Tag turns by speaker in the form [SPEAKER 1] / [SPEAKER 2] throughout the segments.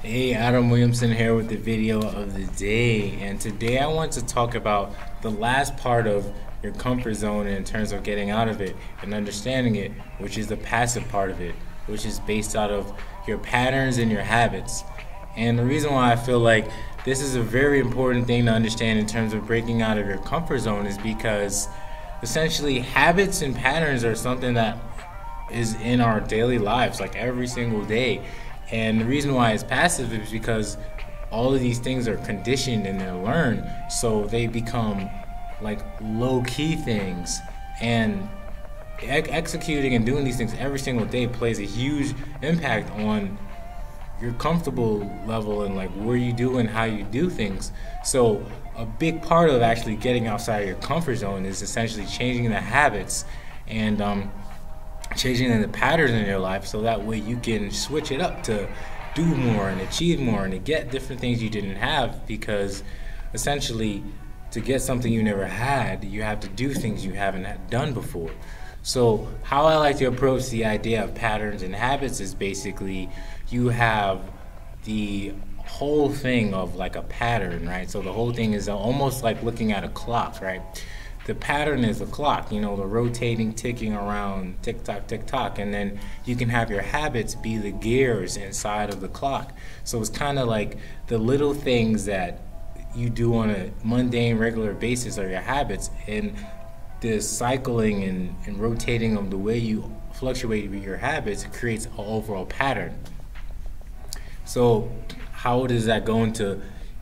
[SPEAKER 1] Hey, Adam Williamson here with the video of the day, and today I want to talk about the last part of your comfort zone in terms of getting out of it and understanding it, which is the passive part of it, which is based out of your patterns and your habits. And the reason why I feel like this is a very important thing to understand in terms of breaking out of your comfort zone is because essentially habits and patterns are something that is in our daily lives like every single day. And the reason why it's passive is because all of these things are conditioned and they're learned, so they become like low-key things. And executing and doing these things every single day plays a huge impact on your comfortable level and like where you do and how you do things. So a big part of actually getting outside of your comfort zone is essentially changing the habits and changing the patterns in your life, so that way you can switch it up to do more and achieve more and to get different things you didn't have. Because essentially, to get something you never had, you have to do things you haven't done before. So how I like to approach the idea of patterns and habits is basically you have the whole thing of like a pattern, right? So the whole thing is almost like looking at a clock, right? The pattern is the clock, the rotating, ticking around, tick tock, and then you can have your habits be the gears inside of the clock. So it's kind of like the little things that you do on a mundane, regular basis are your habits, and the cycling and rotating of the way you fluctuate with your habits creates an overall pattern. So how does that go into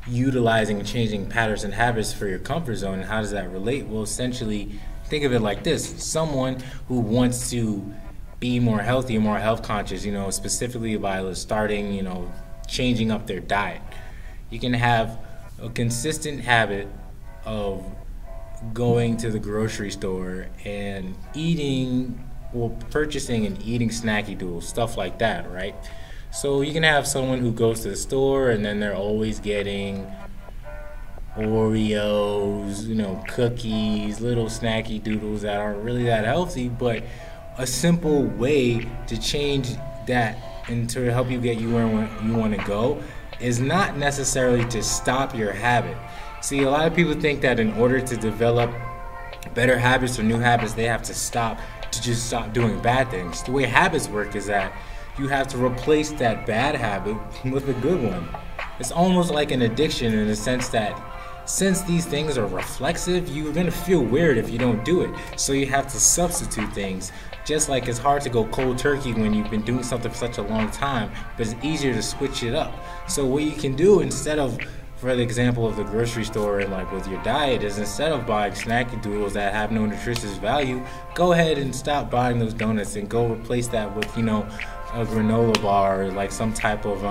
[SPEAKER 1] utilizing and changing patterns and habits for your comfort zone, and how does that relate? Well, essentially, think of it like this: someone who wants to be more healthy, more health conscious, specifically by starting, changing up their diet. You can have a consistent habit of going to the grocery store and purchasing and eating snacky doodles, stuff like that, right? So you can have someone who goes to the store and then they're always getting Oreos, cookies, little snacky doodles that aren't really that healthy. But a simple way to change that and to help you get you where you want to go is not necessarily to stop your habit. See, a lot of people think that in order to develop better habits or new habits, they have to just stop doing bad things. The way habits work is that you have to replace that bad habit with a good one. It's almost like an addiction in the sense that since these things are reflexive, you're going to feel weird if you don't do it. So you have to substitute things. Just like it's hard to go cold turkey when you've been doing something for such a long time, but it's easier to switch it up. So what you can do instead of, for the example of the grocery store and like with your diet, is instead of buying snacky doodles that have no nutritious value, go ahead and stop buying those donuts and go replace that with, a granola bar or like some type of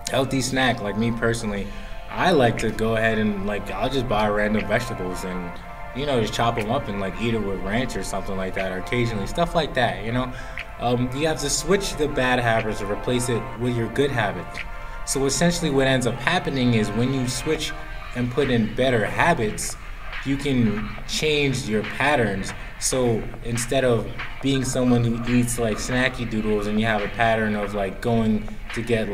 [SPEAKER 1] healthy snack. Like me personally, I like to go ahead and I'll just buy random vegetables and just chop them up and eat it with ranch or something like that, or occasionally stuff like that. You have to switch the bad habits or replace it with your good habits. So essentially what ends up happening is when you switch and put in better habits, you can change your patterns. So instead of being someone who eats snacky doodles and you have a pattern of going to get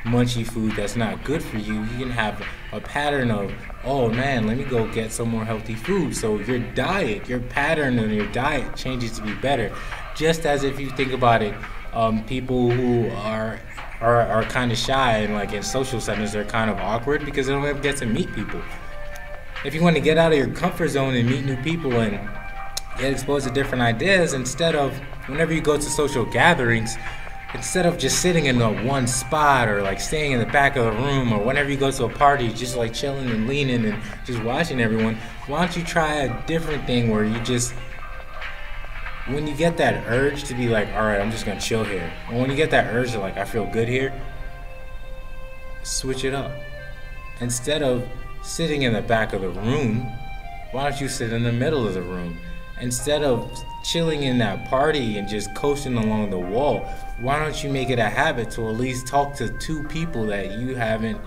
[SPEAKER 1] munchy food that's not good for you, you can have a pattern of, oh man, let me go get some more healthy food. So your diet, your pattern and your diet changes to be better. Just as if you think about it, people who are kind of shy and in social settings, they're kind of awkward because they don't ever get to meet people. If you want to get out of your comfort zone and meet new people and get exposed to different ideas, instead of, whenever you go to social gatherings, instead of just sitting in one spot or staying in the back of the room, or whenever you go to a party, just chilling and leaning and just watching everyone, why don't you try a different thing where you just, when you get that urge to be alright, I'm just going to chill here, or when you get that urge to I feel good here, switch it up. Instead of sitting in the back of the room, why don't you sit in the middle of the room? Instead of chilling in that party and just coasting along the wall, why don't you make it a habit to at least talk to two people that you haven't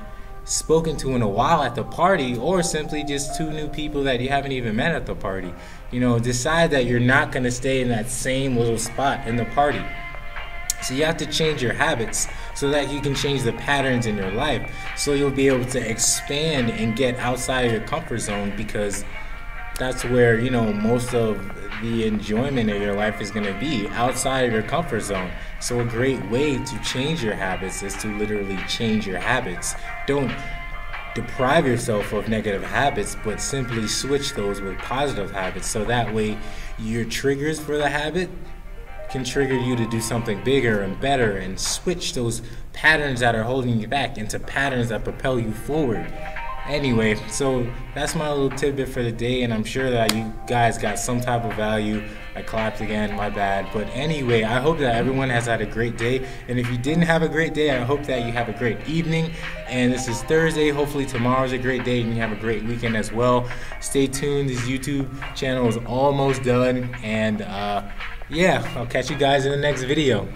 [SPEAKER 1] spoken to in a while at the party, or simply just two new people that you haven't even met at the party. Decide that you're not going to stay in that same little spot in the party. So you have to change your habits so that you can change the patterns in your life, so you'll be able to expand and get outside of your comfort zone, because that's where, you know, most of the enjoyment of your life is going to be, outside of your comfort zone. So a great way to change your habits is to literally change your habits. Don't deprive yourself of negative habits, but simply switch those with positive habits, so that way your triggers for the habit can trigger you to do something bigger and better, and switch those patterns that are holding you back into patterns that propel you forward. Anyway, so that's my little tidbit for the day, and I'm sure that you guys got some type of value. I clapped again, my bad. But anyway, I hope that everyone has had a great day, and if you didn't have a great day, I hope that you have a great evening. And this is Thursday. Hopefully tomorrow's a great day and you have a great weekend as well. Stay tuned. This YouTube channel is almost done, and yeah, I'll catch you guys in the next video.